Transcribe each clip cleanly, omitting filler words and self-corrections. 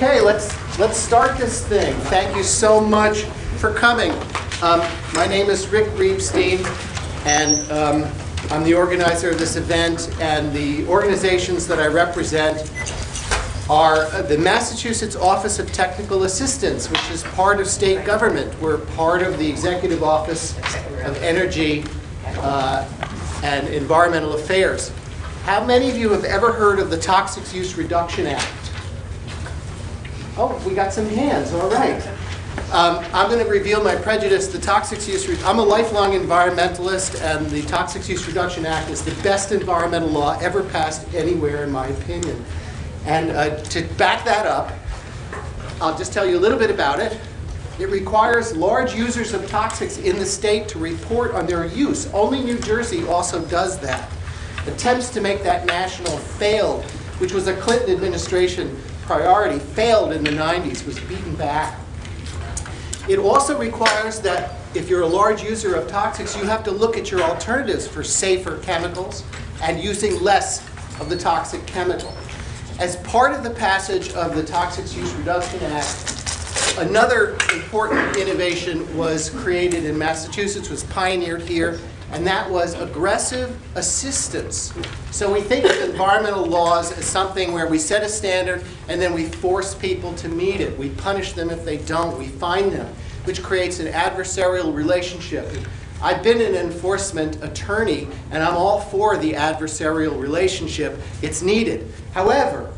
Okay, let's start this thing. Thank you so much for coming. My name is Reibstein, and I'm the organizer of this event, and the organizations that I represent are the Massachusetts Office of Technical Assistance, which is part of state government. We're part of the Executive Office of Energy and Environmental Affairs. How many of you have ever heard of the Toxic Use Reduction Act? Oh, we got some hands, all right. I'm going to reveal my prejudice. The Toxic Use I'm a lifelong environmentalist, and the Toxic Use Reduction Act is the best environmental law ever passed anywhere, in my opinion. And to back that up, I'll just tell you a little bit about it. It requires large users of toxics in the state to report on their use. Only New Jersey also does that. Attempts to make that national failed, which was a Clinton administration priority, failed in the 90s, was beaten back. It also requires that if you're a large user of toxics, you have to look at your alternatives for safer chemicals and using less of the toxic chemical. As part of the passage of the Toxic Use Reduction Act, another important innovation was created in Massachusetts, was pioneered here, and that was aggressive assistance. So we think of environmental laws as something where we set a standard and then we force people to meet it. We punish them if they don't. We fine them, which creates an adversarial relationship. I've been an enforcement attorney, and I'm all for the adversarial relationship. It's needed. However,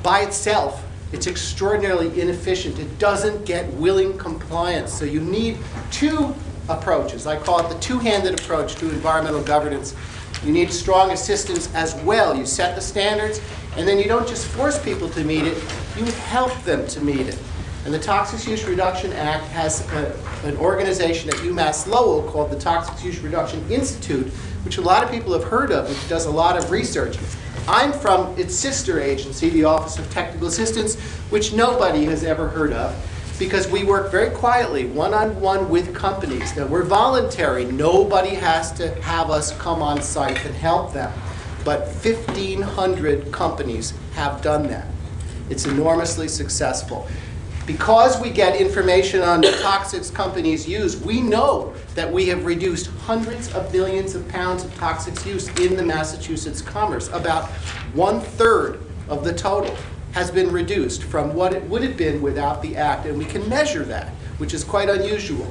by itself, it's extraordinarily inefficient. It doesn't get willing compliance. So you need two approaches. I call it the two-handed approach to environmental governance. You need strong assistance as well. You set the standards, and then you don't just force people to meet it, you help them to meet it. And the Toxic Use Reduction Act has an organization at UMass Lowell called the Toxic Use Reduction Institute, which a lot of people have heard of, which does a lot of research. I'm from its sister agency, the Office of Technical Assistance, which nobody has ever heard of, because we work very quietly, one-on-one with companies. Now, we're voluntary. Nobody has to have us come on site and help them. But 1,500 companies have done that. It's enormously successful. Because we get information on the toxics companies use, we know that we have reduced hundreds of billions of pounds of toxics use in the Massachusetts commerce. About 1/3 of the total has been reduced from what it would have been without the act, and we can measure that, which is quite unusual.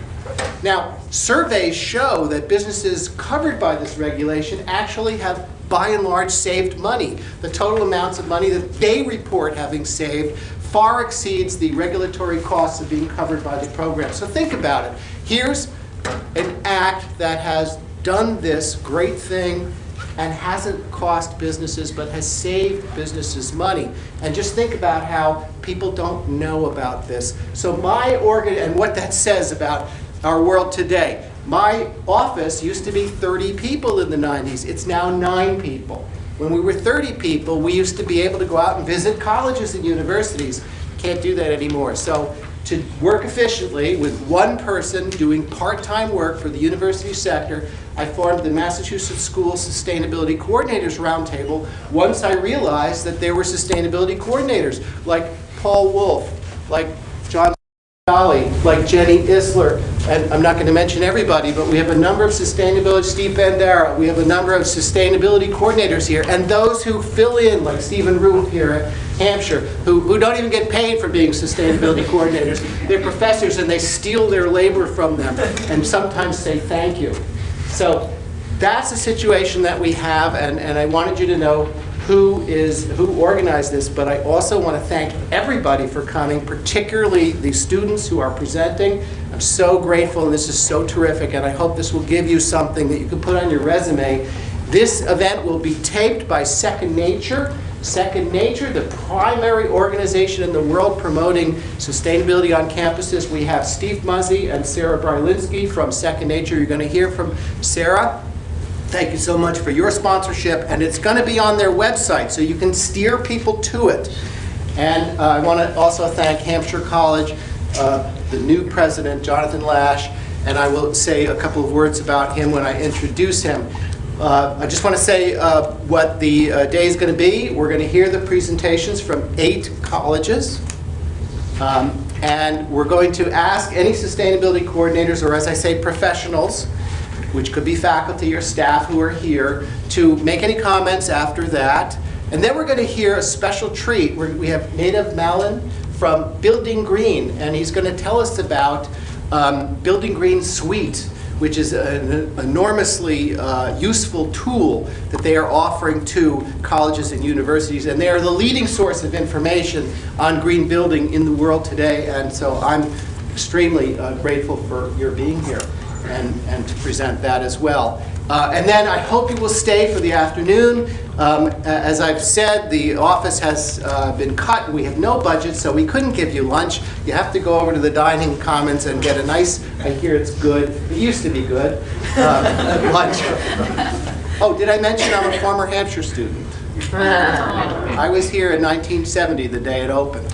Now, surveys show that businesses covered by this regulation actually have, by and large, saved money. The total amounts of money that they report having saved far exceeds the regulatory costs of being covered by the program. So think about it. Here's an act that has done this great thing and hasn't cost businesses but has saved businesses money. And just think about how people don't know about this. So and what that says about our world today. My office used to be 30 people in the 90s. It's now 9 people. When we were 30 people, we used to be able to go out and visit colleges and universities. Can't do that anymore. So to work efficiently with one person doing part-time work for the university sector, I formed the Massachusetts School Sustainability Coordinators Roundtable once I realized that there were sustainability coordinators like Paul Wolf, like John Dolly, like Jenny Isler, and I'm not going to mention everybody, but we have a number of sustainability, Steve Bandera, we have a number of sustainability coordinators here, and those who fill in, like Stephen Root here at Hampshire, who don't even get paid for being sustainability coordinators. They're professors, and they steal their labor from them, and sometimes say thank you. So that's the situation that we have, and I wanted you to know who organized this, but I also want to thank everybody for coming, particularly the students who are presenting. I'm so grateful, and this is so terrific, and I hope this will give you something that you can put on your resume. This event will be taped by Second Nature. Second Nature, the primary organization in the world promoting sustainability on campuses. We have Steve Muzzy and Sarah Brylinski from Second Nature. You're going to hear from Sarah. Thank you so much for your sponsorship, and it's going to be on their website, so you can steer people to it. And I want to also thank Hampshire College, the new president, Jonathan Lash, and I will say a couple of words about him when I introduce him. I just want to say what the day is going to be. We're going to hear the presentations from 8 colleges. And we're going to ask any sustainability coordinators, or as I say, professionals, which could be faculty or staff who are here, to make any comments after that. And then we're going to hear a special treat. We have Nadav Malin from Building Green, and he's going to tell us about Building Green Suite, which is an enormously useful tool that they are offering to colleges and universities. And they are the leading source of information on green building in the world today. And so I'm extremely grateful for your being here and to present that as well. And then I hope you will stay for the afternoon. As I've said, the office has been cut. We have no budget, so we couldn't give you lunch. You have to go over to the dining commons and get a nice, I hear it's good, it used to be good, lunch. Oh, did I mention I'm a former Hampshire student? I was here in 1970, the day it opened.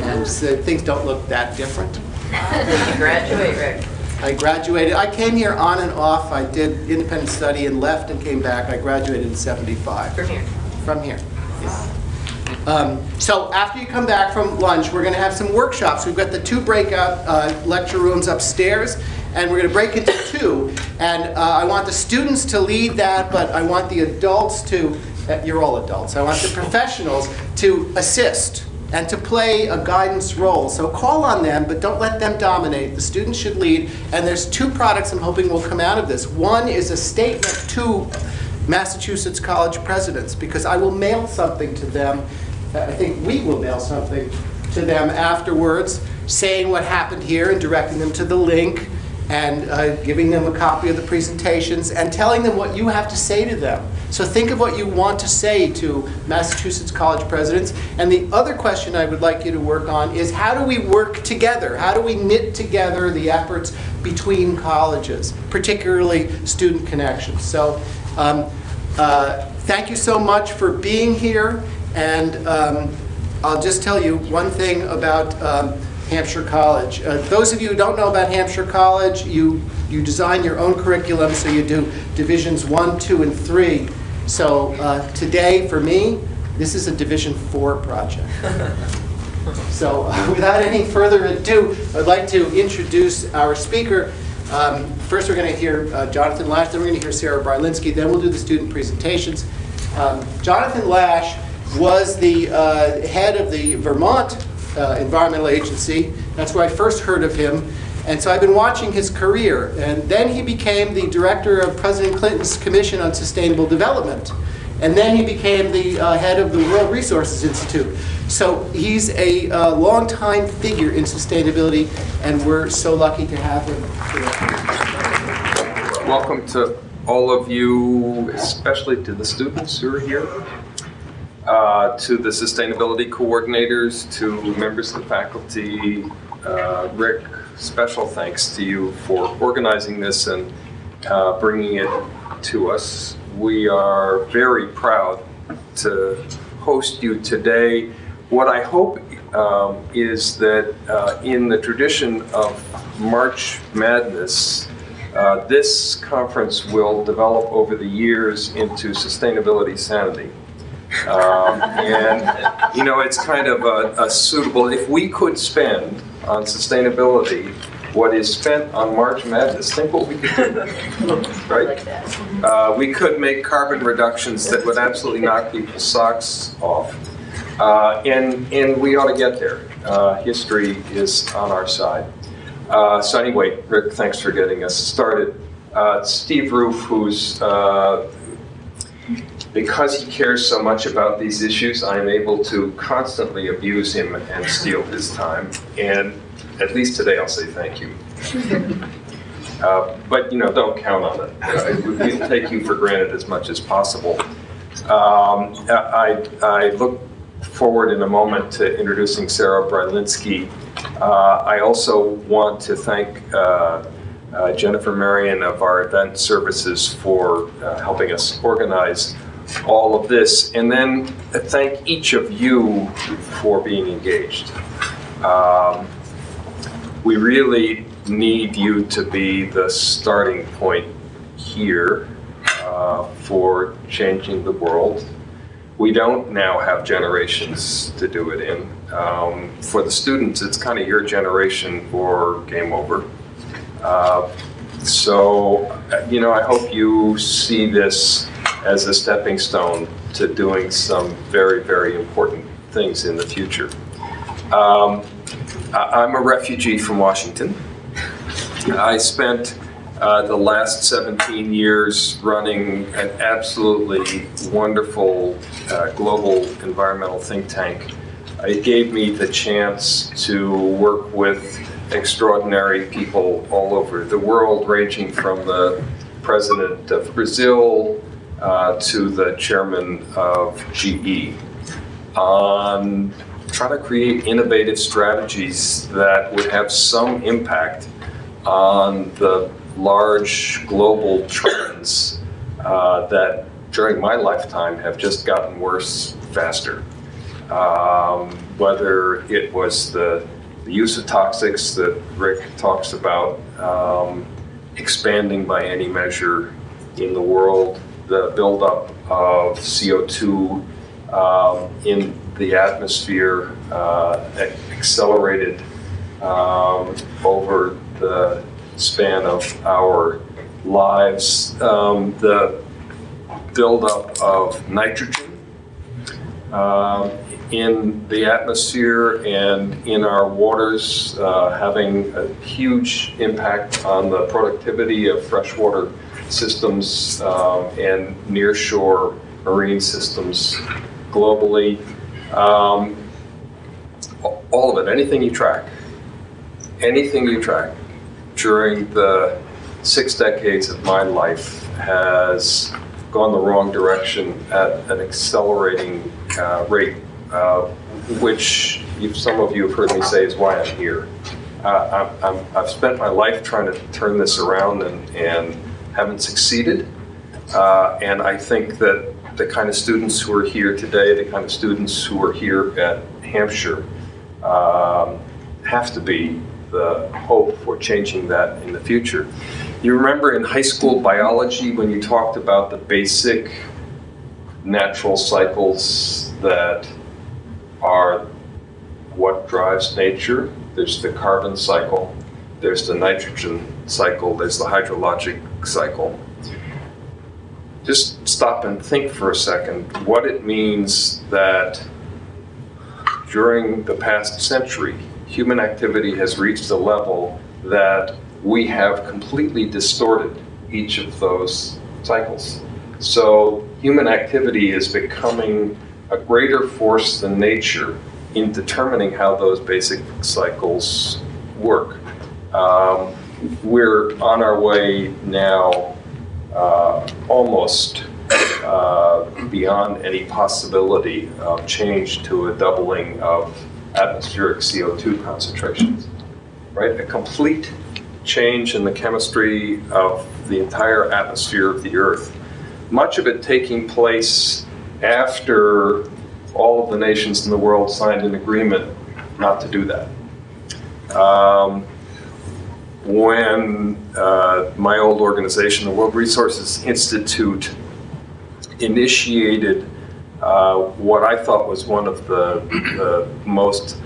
And so things don't look that different. Did you graduate, Rick? I graduated. I came here on and off. I did independent study and left and came back. I graduated in '75. From here? From here, yeah. So after you come back from lunch, we're going to have some workshops. We've got the 2 breakout lecture rooms upstairs, and we're going to break into 2. And I want the students to lead that, but I want the adults to, you're all adults, I want the professionals to assist and to play a guidance role. So call on them, but don't let them dominate. The students should lead, and there's 2 products I'm hoping will come out of this. One is a statement to Massachusetts college presidents, because I will mail something to them. I think we will mail something to them afterwards, saying what happened here and directing them to the link, and giving them a copy of the presentations, and telling them what you have to say to them. So think of what you want to say to Massachusetts college presidents. And the other question I would like you to work on is, how do we work together? How do we knit together the efforts between colleges, particularly student connections? So thank you so much for being here. And I'll just tell you one thing about Hampshire College. Those of you who don't know about Hampshire College, you design your own curriculum, so you do divisions 1, 2, and 3. So today, for me, this is a Division 4 project. So without any further ado, I'd like to introduce our speaker. First we're going to hear Jonathan Lash, then we're going to hear Sarah Brylinski, then we'll do the student presentations. Jonathan Lash was the head of the Vermont Environmental Agency. That's where I first heard of him. And so I've been watching his career. And then he became the director of President Clinton's Commission on Sustainable Development. And then he became the head of the World Resources Institute. So he's a long-time figure in sustainability, and we're so lucky to have him today. Welcome to all of you, especially to the students who are here. To the sustainability coordinators, to members of the faculty. Rick, special thanks to you for organizing this and bringing it to us. We are very proud to host you today. What I hope is that in the tradition of March Madness, this conference will develop over the years into sustainability sanity. And, you know, it's kind of a suitable, if we could spend on sustainability what is spent on March Madness, think what we could do, right? We could make carbon reductions that would absolutely knock people's socks off. And we ought to get there. History is on our side. So anyway, Rick, thanks for getting us started. Steve Roof, who's because he cares so much about these issues, I am able to constantly abuse him and steal his time. And at least today I'll say thank you. But, you know, don't count on it. We'll take you for granted as much as possible. I look forward in a moment to introducing Sarah Brylinski. I also want to thank Jennifer Marion of our event services for helping us organize all of this, and then thank each of you for being engaged. We really need you to be the starting point here for changing the world. we don't now have generations to do it in. For the students, it's kind of your generation or game over. So, I hope you see this as a stepping stone to doing some very, very important things in the future. I'm a refugee from Washington. I spent the last 17 years running an absolutely wonderful global environmental think tank. It gave me the chance to work with extraordinary people all over the world, ranging from the president of Brazil to the chairman of GE, on trying to create innovative strategies that would have some impact on the large global trends that during my lifetime have just gotten worse faster. Whether it was the use of toxics that Rick talks about expanding by any measure in the world, the buildup of CO2 in the atmosphere accelerated over the span of our lives, the buildup of nitrogen in the atmosphere and in our waters, having a huge impact on the productivity of freshwater systems and nearshore marine systems globally. All of it, anything you track during the 6 decades of my life has gone the wrong direction at an accelerating rate, which some of you have heard me say is why I'm here. I've spent my life trying to turn this around and haven't succeeded. And I think that the kind of students who are here today, the kind of students who are here at Hampshire, have to be the hope for changing that in the future. You remember in high school biology when you talked about the basic natural cycles that are what drives nature? There's the carbon cycle, there's the nitrogen cycle, there's the hydrologic cycle. Just stop and think for a second what it means that during the past century, human activity has reached a level that we have completely distorted each of those cycles. So human activity is becoming a greater force than nature in determining how those basic cycles work. We're on our way now almost beyond any possibility of change to a doubling of atmospheric CO2 concentrations, right? A complete change in the chemistry of the entire atmosphere of the Earth. Much of it taking place after all of the nations in the world signed an agreement not to do that. When my old organization, the World Resources Institute, initiated what I thought was one of the most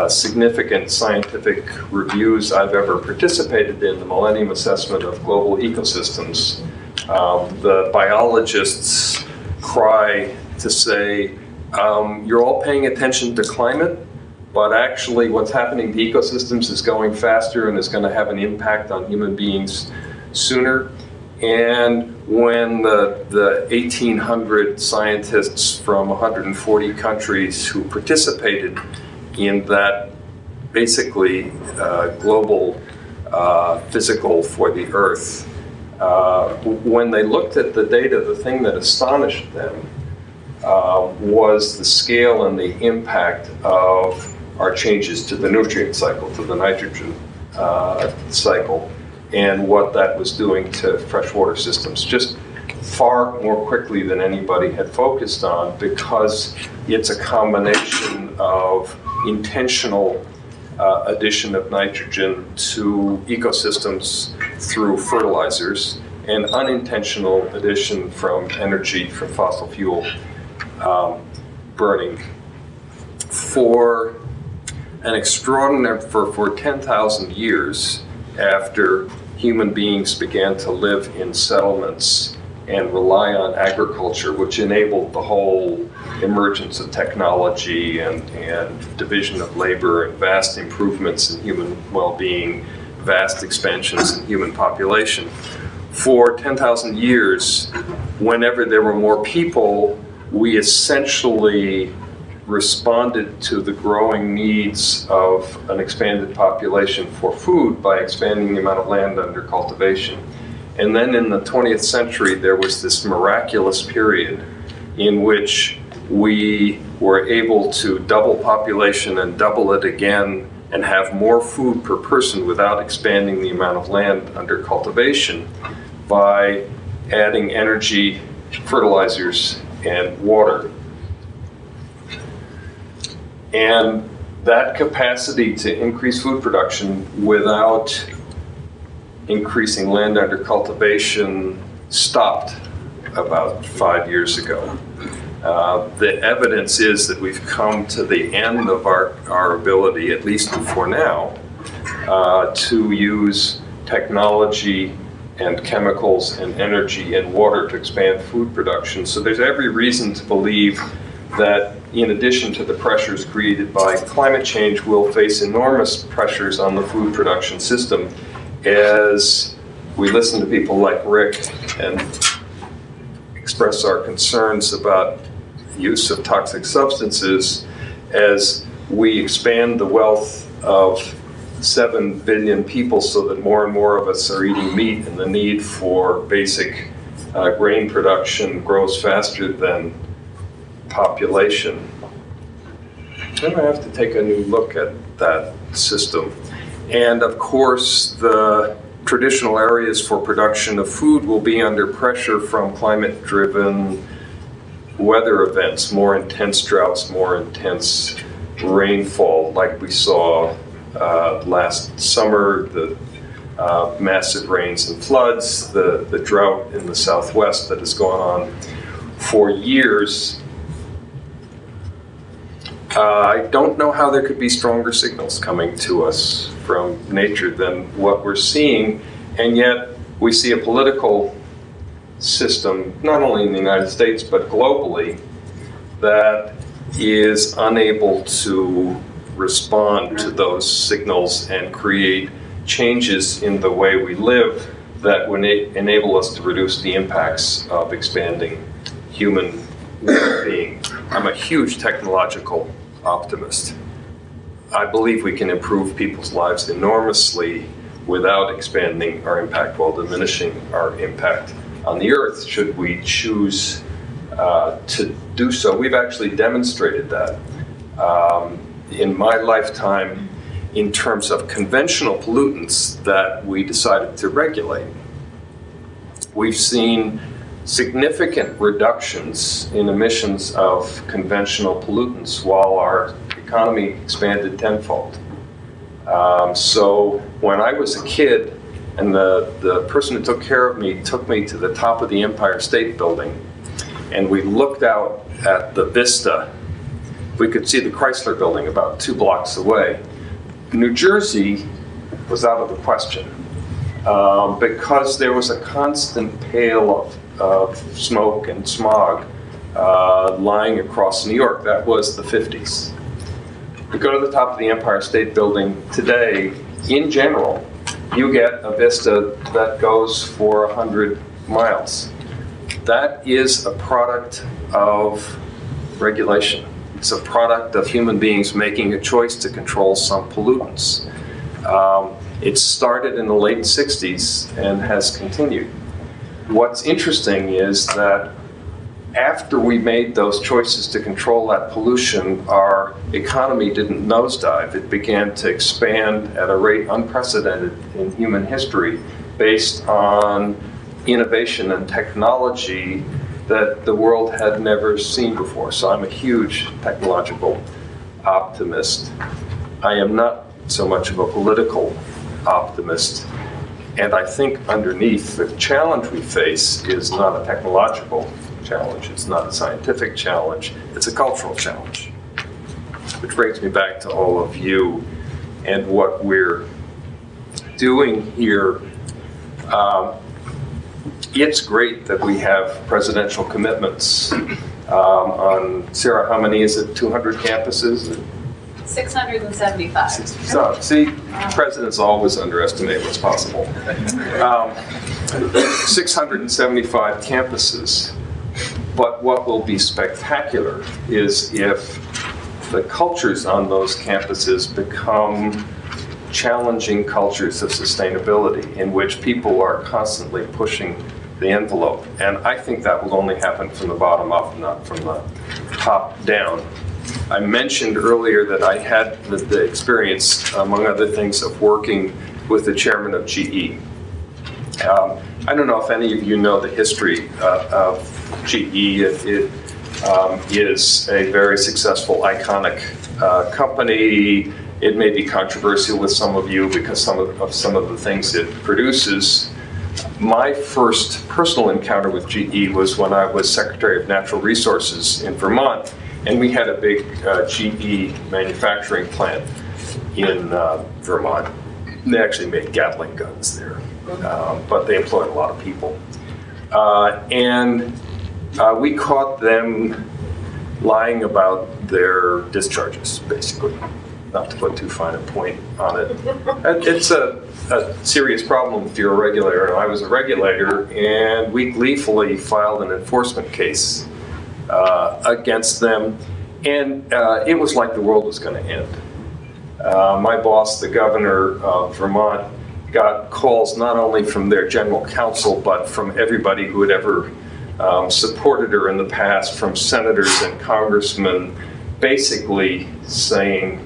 significant scientific reviews I've ever participated in, the Millennium Assessment of Global Ecosystems. The biologists cry to say, you're all paying attention to climate, but actually what's happening to ecosystems is going faster and is going to have an impact on human beings sooner. And when the 1,800 scientists from 140 countries who participated in that basically global physical for the Earth, when they looked at the data, the thing that astonished them was the scale and the impact of our changes to the nutrient cycle, to the nitrogen cycle, and what that was doing to freshwater systems, just far more quickly than anybody had focused on, because it's a combination of intentional addition of nitrogen to ecosystems through fertilizers and unintentional addition from energy from fossil fuel burning. For an extraordinary, for 10,000 years after human beings began to live in settlements and rely on agriculture, which enabled the whole emergence of technology and division of labor and vast improvements in human well-being, vast expansions in human population. For 10,000 years, whenever there were more people, we essentially responded to the growing needs of an expanded population for food by expanding the amount of land under cultivation. And then in the 20th century, there was this miraculous period in which we were able to double population and double it again and have more food per person without expanding the amount of land under cultivation by adding energy, fertilizers, and water. And that capacity to increase food production without increasing land under cultivation stopped about 5 years ago. The evidence is that we've come to the end of our ability, at least for now, to use technology and chemicals and energy and water to expand food production. So there's every reason to believe that in addition to the pressures created by climate change, we'll face enormous pressures on the food production system as we listen to people like Rick and express our concerns about use of toxic substances, as we expand the wealth of 7 billion people so that more and more of us are eating meat, and the need for basic grain production grows faster than population. I'm going to have to take a new look at that system. And of course, the traditional areas for production of food will be under pressure from climate-driven weather events, more intense droughts, more intense rainfall, like we saw last summer, the massive rains and floods, the drought in the Southwest that has gone on for years. I don't know how there could be stronger signals coming to us from nature than what we're seeing, and yet we see a political system, not only in the United States, but globally, that is unable to respond to those signals and create changes in the way we live that would enable us to reduce the impacts of expanding human well-being. I'm a huge technological optimist. I believe we can improve people's lives enormously without expanding our impact while diminishing our impact on the earth, should we choose to do so. We've actually demonstrated that in my lifetime in terms of conventional pollutants that we decided to regulate. We've seen significant reductions in emissions of conventional pollutants while our economy expanded tenfold. So when I was a kid and the person who took care of me took me to the top of the Empire State Building and we looked out at the vista, we could see the Chrysler Building about 2 blocks away. New Jersey was out of the question because there was a constant pail of smoke and smog lying across New York. That was the 50s. You go to the top of the Empire State Building today, in general, you get a vista that goes for 100 miles. That is a product of regulation. It's a product of human beings making a choice to control some pollutants. It started in the late 60s and has continued. What's interesting is that after we made those choices to control that pollution, our economy didn't nosedive. It began to expand at a rate unprecedented in human history based on innovation and technology that the world had never seen before. So I'm a huge technological optimist. I am not so much of a political optimist. And I think underneath the challenge we face is not a technological challenge. It's not a scientific challenge. It's a cultural challenge. Which brings me back to all of you and what we're doing here. It's great that we have presidential commitments on, Sarah, how many is it, 200 campuses? 675. So, see, presidents always underestimate what's possible. 675 campuses, but what will be spectacular is if the cultures on those campuses become challenging cultures of sustainability in which people are constantly pushing the envelope. And I think that will only happen from the bottom up, not from the top down. I mentioned earlier that I had the experience, among other things, of working with the chairman of GE. I don't know if any of you know the history of GE. It is a very successful, iconic company. It may be controversial with some of you because some of the things it produces. My first personal encounter with GE was when I was Secretary of Natural Resources in Vermont, and we had a big GE manufacturing plant in Vermont. They actually made Gatling guns there, but they employed a lot of people. We caught them lying about their discharges, basically. Not to put too fine a point on it. It's a serious problem if you're a regulator, and I was a regulator, and we gleefully filed an enforcement case against them, and it was like the world was going to end. My boss, the governor of Vermont, got calls not only from their general counsel, but from everybody who had ever supported her in the past, from senators and congressmen, basically saying,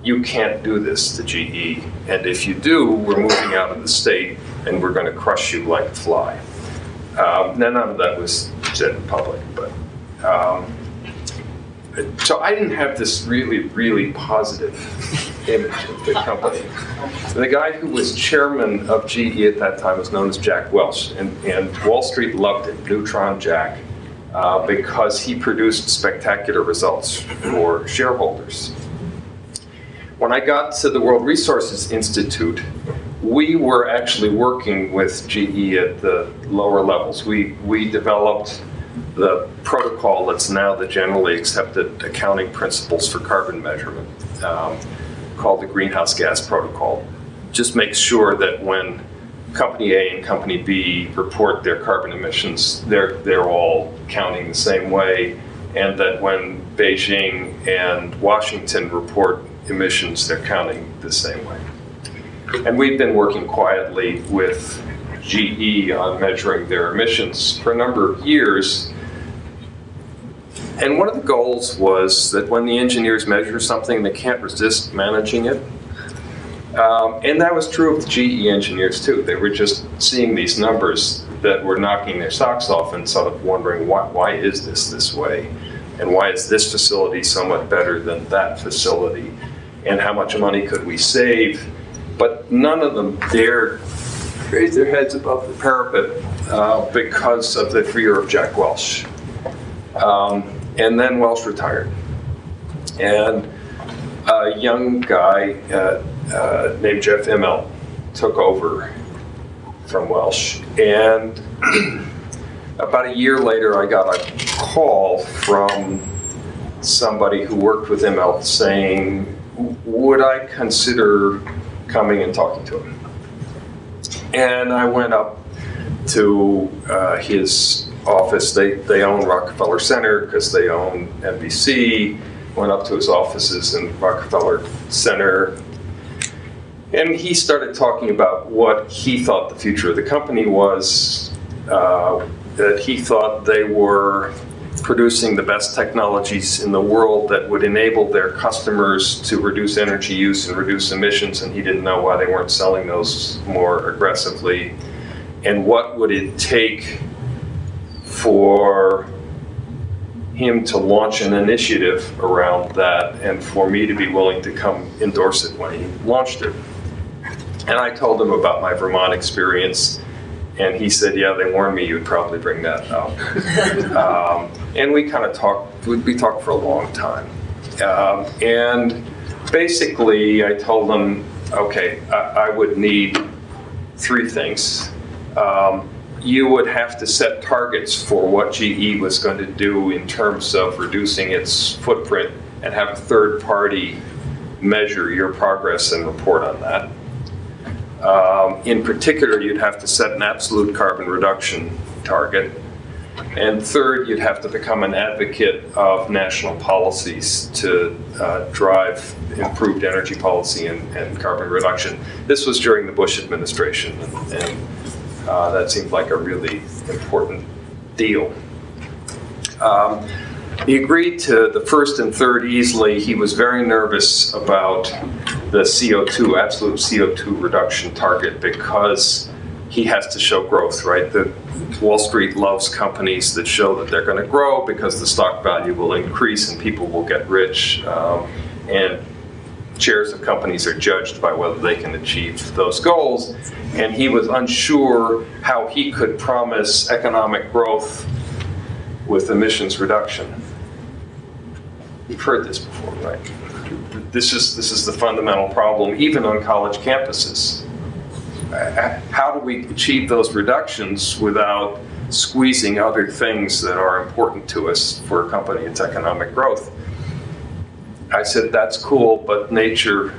you can't do this to GE, and if you do, we're moving out of the state and we're going to crush you like a fly. None of that was said in public, but so I didn't have this really positive image of the company. The guy who was chairman of GE at that time was known as Jack Welch, and Wall Street loved him, Neutron Jack, because he produced spectacular results for shareholders. When I got to the World Resources Institute, we were actually working with GE at the lower levels. We developed the protocol that's now the generally accepted accounting principles for carbon measurement, called the Greenhouse Gas Protocol. Just makes sure that when Company A and Company B report their carbon emissions, they're all counting the same way, and that when Beijing and Washington report emissions, they're counting the same way. And we've been working quietly with GE on measuring their emissions for a number of years. And one of the goals was that when the engineers measure something, they can't resist managing it. And that was true of the GE engineers too. They were just seeing these numbers that were knocking their socks off and sort of wondering, why is this way? And why is this facility so much better than that facility? And how much money could we save? But none of them dared raise their heads above the parapet because of the fear of Jack Welch. And then Welch retired. And a young guy named Jeff Immelt took over from Welch. And about a year later, I got a call from somebody who worked with Immelt saying, would I consider coming and talking to him? And I went up to his office. They own Rockefeller Center because they own NBC. Went up to his offices in Rockefeller Center. And he started talking about what he thought the future of the company was, that he thought they were producing the best technologies in the world that would enable their customers to reduce energy use and reduce emissions, and he didn't know why they weren't selling those more aggressively. And what would it take for him to launch an initiative around that and for me to be willing to come endorse it when he launched it. And I told him about my Vermont experience, And he said, yeah, they warned me you'd probably bring that up. And we kind of talked, we talked for a long time. And basically I told him, okay, I would need three things. You would have to set targets for what GE was going to do in terms of reducing its footprint and have a third party measure your progress and report on that. In particular, you'd have to set an absolute carbon reduction target. And third, you'd have to become an advocate of national policies to drive improved energy policy and carbon reduction. This was during the Bush administration, and that seemed like a really important deal. He agreed to the first and third easily. He was very nervous about the CO2, absolute CO2 reduction target, because he has to show growth, right? The Wall Street loves companies that show that they're going to grow because the stock value will increase and people will get rich. And chairs of companies are judged by whether they can achieve those goals. And he was unsure how he could promise economic growth with emissions reduction. You've heard this before, right? This is the fundamental problem, even on college campuses. How do we achieve those reductions without squeezing other things that are important to us for accompanying its economic growth? I said, that's cool, but nature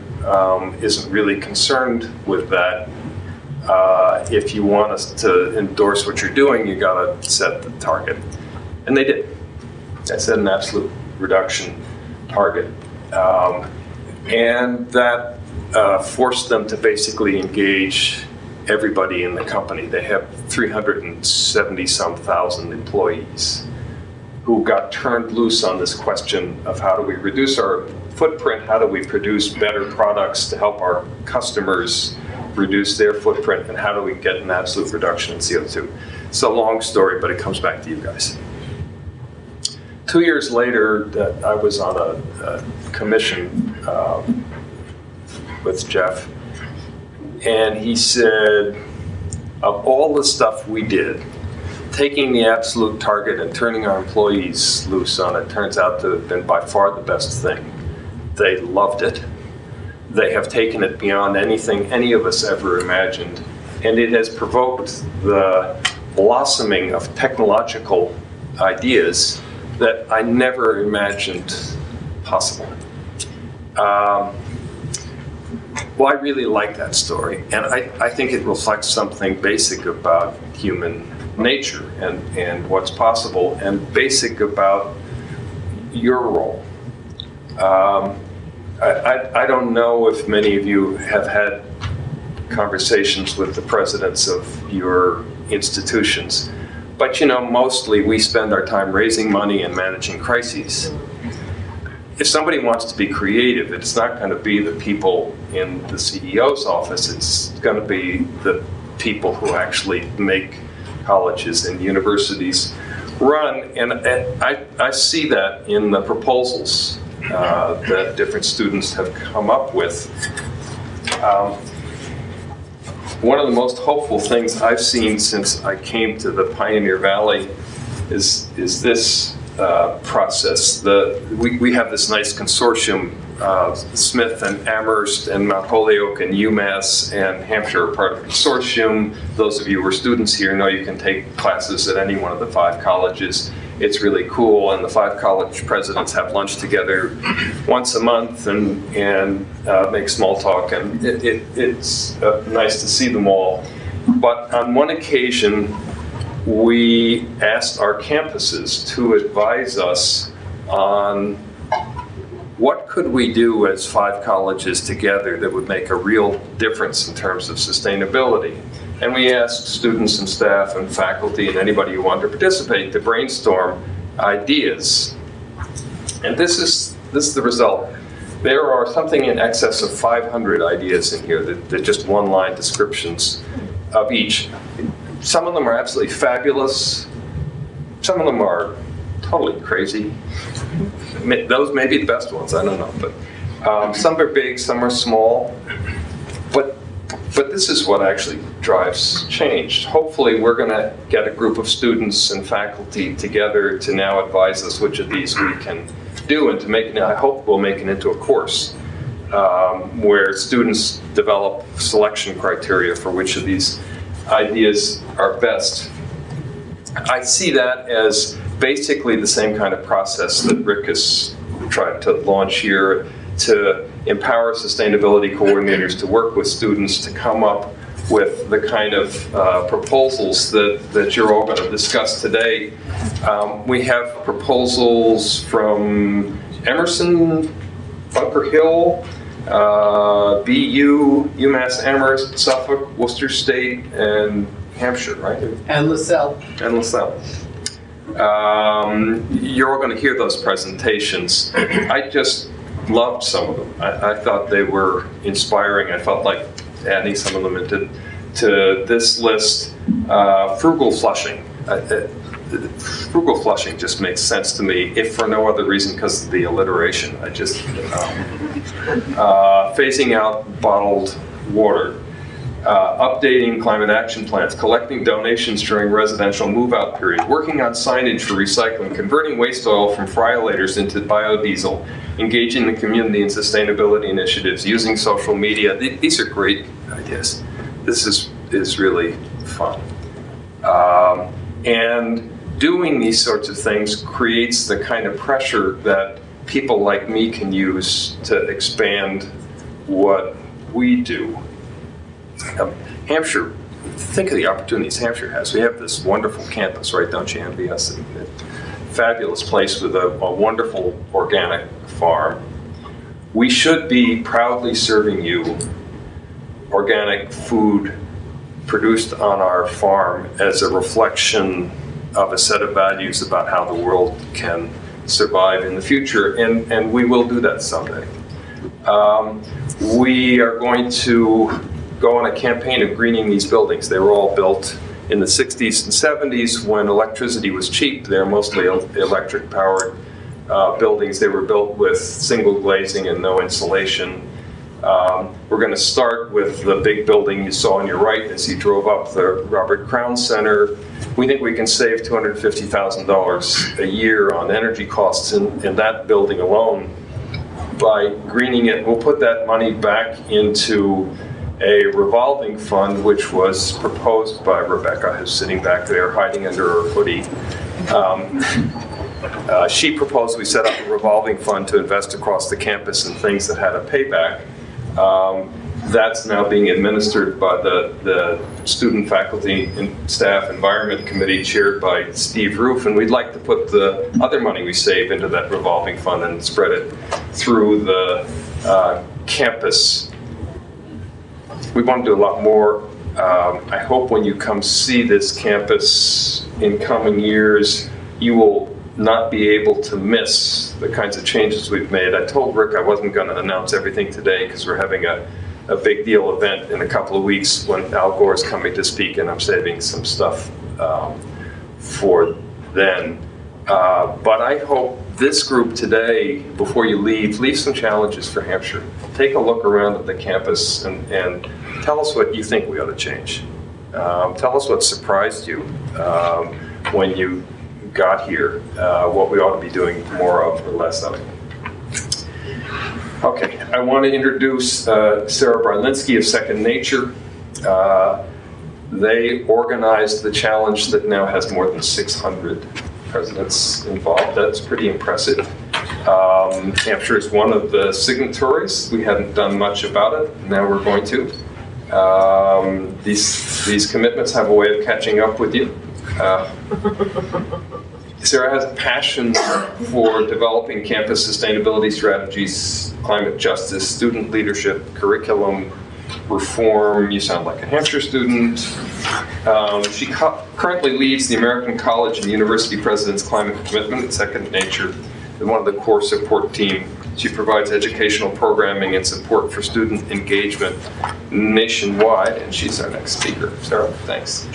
isn't really concerned with that. If you want us to endorse what you're doing, you gotta set the target. And they did. I set an absolute reduction target. And that forced them to basically engage everybody in the company. They have 370-some thousand employees who got turned loose on this question of how do we reduce our footprint, how do we produce better products to help our customers reduce their footprint, and how do we get an absolute reduction in CO2. It's a long story, but it comes back to you guys. 2 years later, I was on a commission with Jeff, and he said, of all the stuff we did, taking the absolute target and turning our employees loose on it turns out to have been by far the best thing. They loved it. They have taken it beyond anything any of us ever imagined, and it has provoked the blossoming of technological ideas that I never imagined possible. Well, I really like that story, and I think it reflects something basic about human nature and what's possible, and basic about your role. I don't know if many of you have had conversations with the presidents of your institutions, but you know, mostly we spend our time raising money and managing crises. If somebody wants to be creative, it's not going to be the people in the CEO's office, it's going to be the people who actually make colleges and universities run, and I see that in the proposals that different students have come up with. One of the most hopeful things I've seen since I came to the Pioneer Valley is this process. We have this nice consortium, Smith and Amherst and Mount Holyoke and UMass and Hampshire are part of the consortium. Those of you who are students here know you can take classes at any one of the 5 colleges. It's really cool, and the 5 college presidents have lunch together once a month and make small talk, and it's nice to see them all. But on one occasion, we asked our campuses to advise us on what could we do as 5 colleges together that would make a real difference in terms of sustainability. And we asked students and staff and faculty and anybody who wanted to participate to brainstorm ideas. And this is the result. There are something in excess of 500 ideas in here that just one-line descriptions of each. Some of them are absolutely fabulous. Some of them are totally crazy. Those may be the best ones, I don't know. But some are big, some are small. But But this is what actually drives change. Hopefully, we're going to get a group of students and faculty together to now advise us which of these we can do, and to make it, I hope we'll make it into a course where students develop selection criteria for which of these ideas are best. I see that as basically the same kind of process that Rick has tried to launch here, to empower sustainability coordinators to work with students to come up with the kind of proposals that you're all going to discuss today. We have proposals from Emerson, Bunker Hill, BU, UMass Amherst, Suffolk, Worcester State, and Hampshire, right? And LaSalle. And LaSalle. You're all going to hear those presentations. I just loved some of them. I thought they were inspiring. I felt like adding some of them into this list. Frugal flushing. Frugal flushing just makes sense to me, if for no other reason because of the alliteration. I just phasing out bottled water. Updating climate action plans, collecting donations during residential move-out period, working on signage for recycling, converting waste oil from fryolators into biodiesel, engaging the community in sustainability initiatives, using social media. These are great ideas. This is really fun. And doing these sorts of things creates the kind of pressure that people like me can use to expand what we do. Hampshire, think of the opportunities Hampshire has. We have this wonderful campus, right? Don't you envy us? A fabulous place with a wonderful organic farm. We should be proudly serving you organic food produced on our farm as a reflection of a set of values about how the world can survive in the future, and we will do that someday. We are going to go on a campaign of greening these buildings. They were all built in the 60s and 70s when electricity was cheap. They're mostly electric powered buildings. They were built with single glazing and no insulation. We're going to start with the big building you saw on your right as you drove up, the Robert Crown Center. We think we can save $250,000 a year on energy costs in that building alone by greening it. We'll put that money back into a revolving fund, which was proposed by Rebecca, who's sitting back there hiding under her hoodie. She proposed we set up a revolving fund to invest across the campus in things that had a payback. That's now being administered by the Student, Faculty, and Staff Environment Committee chaired by Steve Roof, and we'd like to put the other money we save into that revolving fund and spread it through the campus. We want to do a lot more. I hope when you come see this campus in coming years, you will not be able to miss the kinds of changes we've made. I told Rick I wasn't going to announce everything today because we're having a big deal event in a couple of weeks when Al Gore's coming to speak, and I'm saving some stuff for then. But I hope this group today, before you leave some challenges for Hampshire. Take a look around at the campus and tell us what you think we ought to change. Tell us what surprised you when you got here, what we ought to be doing more of or less of. Okay, I want to introduce Sarah Brylinski of Second Nature. They organized the challenge that now has more than 600 presidents involved. That's pretty impressive. Hampshire is one of the signatories. We hadn't done much about it. Now we're going to. These commitments have a way of catching up with you. Sarah has a passion for developing campus sustainability strategies, climate justice, student leadership, curriculum reform. You sound like a Hampshire student. She currently leads the American College and University President's Climate Commitment at Second Nature, and one of the core support team. She provides educational programming and support for student engagement nationwide, and she's our next speaker. Sarah, thanks.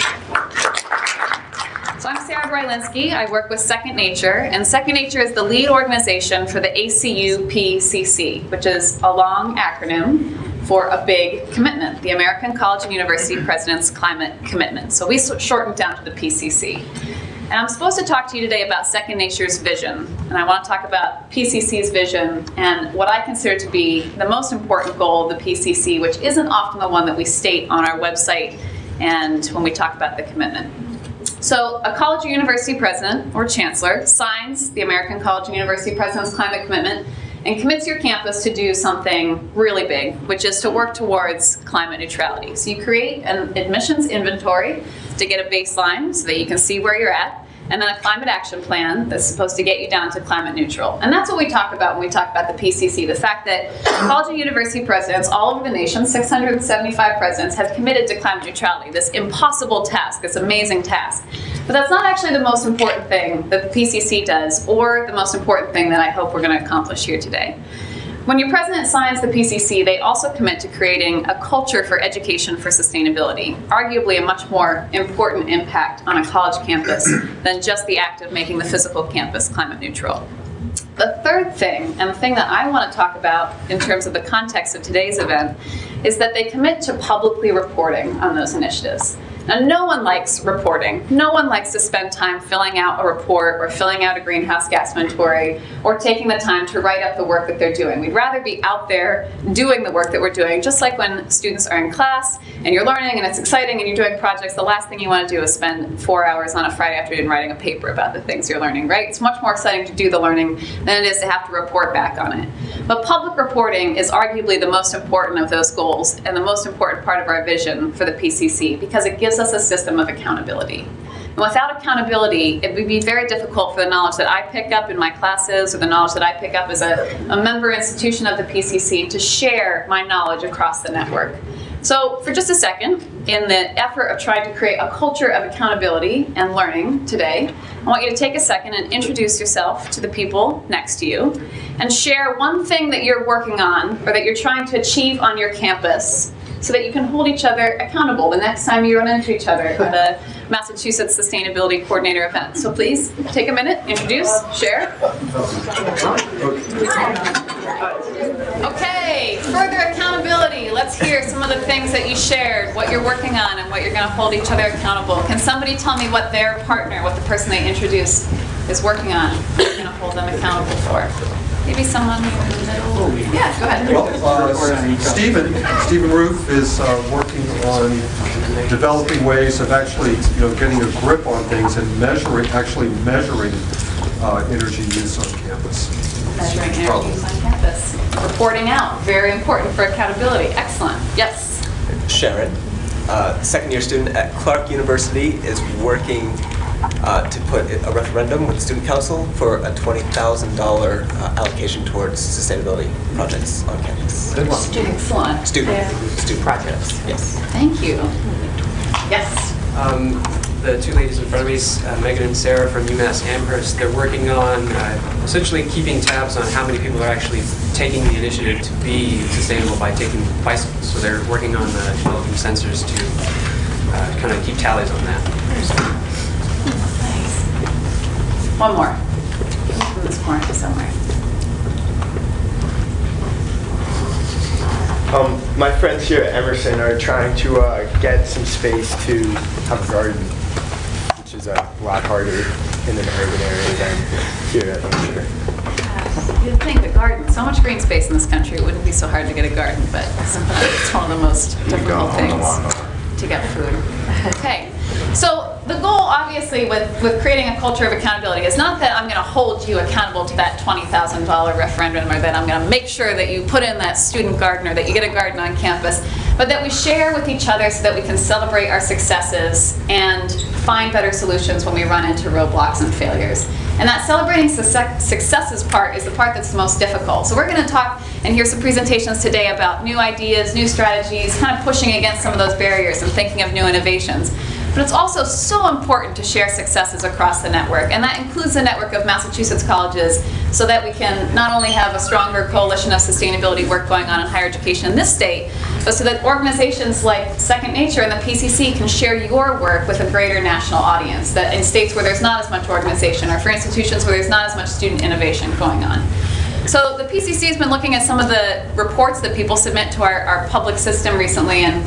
So I'm Sarah Brylinski. I work with Second Nature, and Second Nature is the lead organization for the ACU-PCC, which is a long acronym for a big commitment, the American College and University President's Climate Commitment. So we shortened down to the PCC. And I'm supposed to talk to you today about Second Nature's vision. And I want to talk about PCC's vision and what I consider to be the most important goal of the PCC, which isn't often the one that we state on our website and when we talk about the commitment. So a college or university president or chancellor signs the American College and University President's Climate Commitment and commits your campus to do something really big, which is to work towards climate neutrality. So you create an admissions inventory to get a baseline so that you can see where you're at, and then a climate action plan that's supposed to get you down to climate neutral. And that's what we talk about when we talk about the PCC, the fact that college and university presidents all over the nation, 675 presidents, have committed to climate neutrality, this impossible task, this amazing task. But that's not actually the most important thing that the PCC does, or the most important thing that I hope we're going to accomplish here today. When your president signs the PCC, they also commit to creating a culture for education for sustainability, arguably a much more important impact on a college campus than just the act of making the physical campus climate neutral. The third thing, and the thing that I want to talk about in terms of the context of today's event, is that they commit to publicly reporting on those initiatives. Now, no one likes reporting. No one likes to spend time filling out a report or filling out a greenhouse gas inventory or taking the time to write up the work that they're doing. We'd rather be out there doing the work that we're doing, just like when students are in class and you're learning and it's exciting and you're doing projects, the last thing you want to do is spend 4 hours on a Friday afternoon writing a paper about the things you're learning, right? It's much more exciting to do the learning than it is to have to report back on it. But public reporting is arguably the most important of those goals and the most important part of our vision for the PCC, because it gives us a system of accountability. And without accountability, it would be very difficult for the knowledge that I pick up in my classes or the knowledge that I pick up as a member institution of the PCC to share my knowledge across the network. So for just a second, in the effort of trying to create a culture of accountability and learning today, I want you to take a second and introduce yourself to the people next to you and share one thing that you're working on or that you're trying to achieve on your campus so that you can hold each other accountable the next time you run into each other at a Massachusetts Sustainability Coordinator event. So please take a minute, introduce, share. Okay, further accountability. Let's hear some of the things that you shared, what you're working on and what you're going to hold each other accountable. Can somebody tell me what their partner, what the person they introduced is working on, what you're going to hold them accountable for? Maybe someone here in the middle. Yeah, go ahead. Well, Stephen Roof is working on developing ways of actually, getting a grip on things and measuring energy use on campus. Measuring energy use on campus. Reporting out, very important for accountability. Excellent. Yes. Sharon, second year student at Clark University, is working to put a referendum with the Student Council for a $20,000 allocation towards sustainability projects on campus. Good one. Student projects, yes. Thank you. Yes. The two ladies in front of me, Megan and Sarah from UMass Amherst, they're working on essentially keeping tabs on how many people are actually taking the initiative to be sustainable by taking bicycles. So they're working on developing sensors to kind of keep tallies on that. Nice. One more. From this corner somewhere. My friends here at Emerson are trying to get some space to have a garden, which is a lot harder in an urban area than here at Hampshire. You'd think a garden, so much green space in this country, it wouldn't be so hard to get a garden, but sometimes it's one of the most difficult things to get food. Okay, so the goal obviously with creating a culture of accountability is not that I'm going to hold you accountable to that $20,000 referendum or that I'm going to make sure that you put in that student garden or that you get a garden on campus, but that we share with each other so that we can celebrate our successes and find better solutions when we run into roadblocks and failures. And that celebrating successes part is the part that's the most difficult. So we're going to talk and hear some presentations today about new ideas, new strategies, kind of pushing against some of those barriers and thinking of new innovations. But it's also so important to share successes across the network, and that includes the network of Massachusetts colleges, so that we can not only have a stronger coalition of sustainability work going on in higher education in this state, but so that organizations like Second Nature and the PCC can share your work with a greater national audience, that in states where there's not as much organization, or for institutions where there's not as much student innovation going on. So the PCC has been looking at some of the reports that people submit to our public system recently, and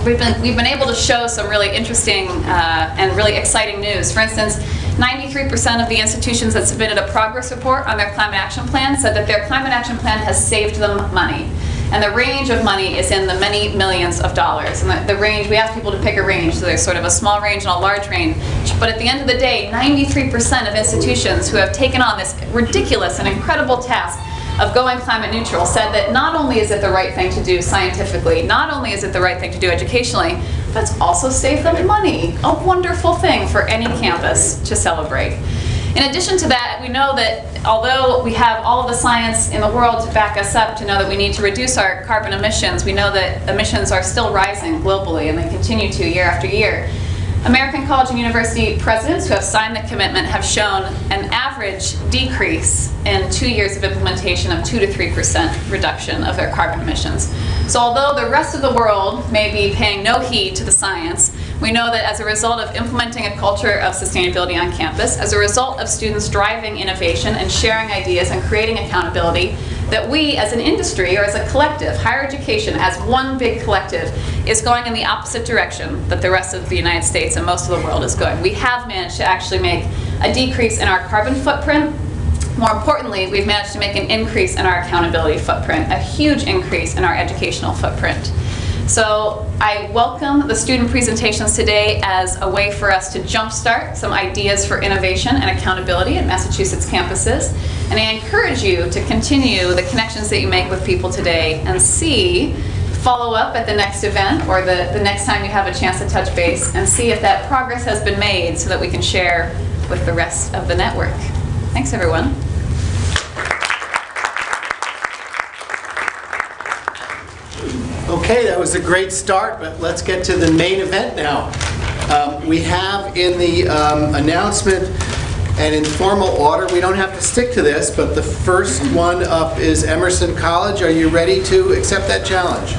we've been able to show some really interesting and really exciting news. For instance, 93% of the institutions that submitted a progress report on their climate action plan said that their climate action plan has saved them money. And the range of money is in the many millions of dollars. And the range, we ask people to pick a range, so there's sort of a small range and a large range. But at the end of the day, 93% of institutions who have taken on this ridiculous and incredible task of going climate neutral said that not only is it the right thing to do scientifically, not only is it the right thing to do educationally, but it's also saved them money. A wonderful thing for any campus to celebrate. In addition to that, we know that although we have all of the science in the world to back us up to know that we need to reduce our carbon emissions, we know that emissions are still rising globally, and they continue to year after year. American college and university presidents who have signed the commitment have shown an average decrease in 2 years of implementation of 2 to 3% reduction of their carbon emissions. So although the rest of the world may be paying no heed to the science, we know that as a result of implementing a culture of sustainability on campus, as a result of students driving innovation and sharing ideas and creating accountability, that we as an industry or as a collective, higher education as one big collective, is going in the opposite direction that the rest of the United States and most of the world is going. We have managed to actually make a decrease in our carbon footprint. More importantly, we've managed to make an increase in our accountability footprint, a huge increase in our educational footprint. So I welcome the student presentations today as a way for us to jumpstart some ideas for innovation and accountability at Massachusetts campuses. And I encourage you to continue the connections that you make with people today and follow up at the next event or the next time you have a chance to touch base and see if that progress has been made so that we can share with the rest of the network. Thanks, everyone. Okay, that was a great start, but let's get to the main event now. We have in the announcement an informal order. We don't have to stick to this, but the first one up is Emerson College. Are you ready to accept that challenge?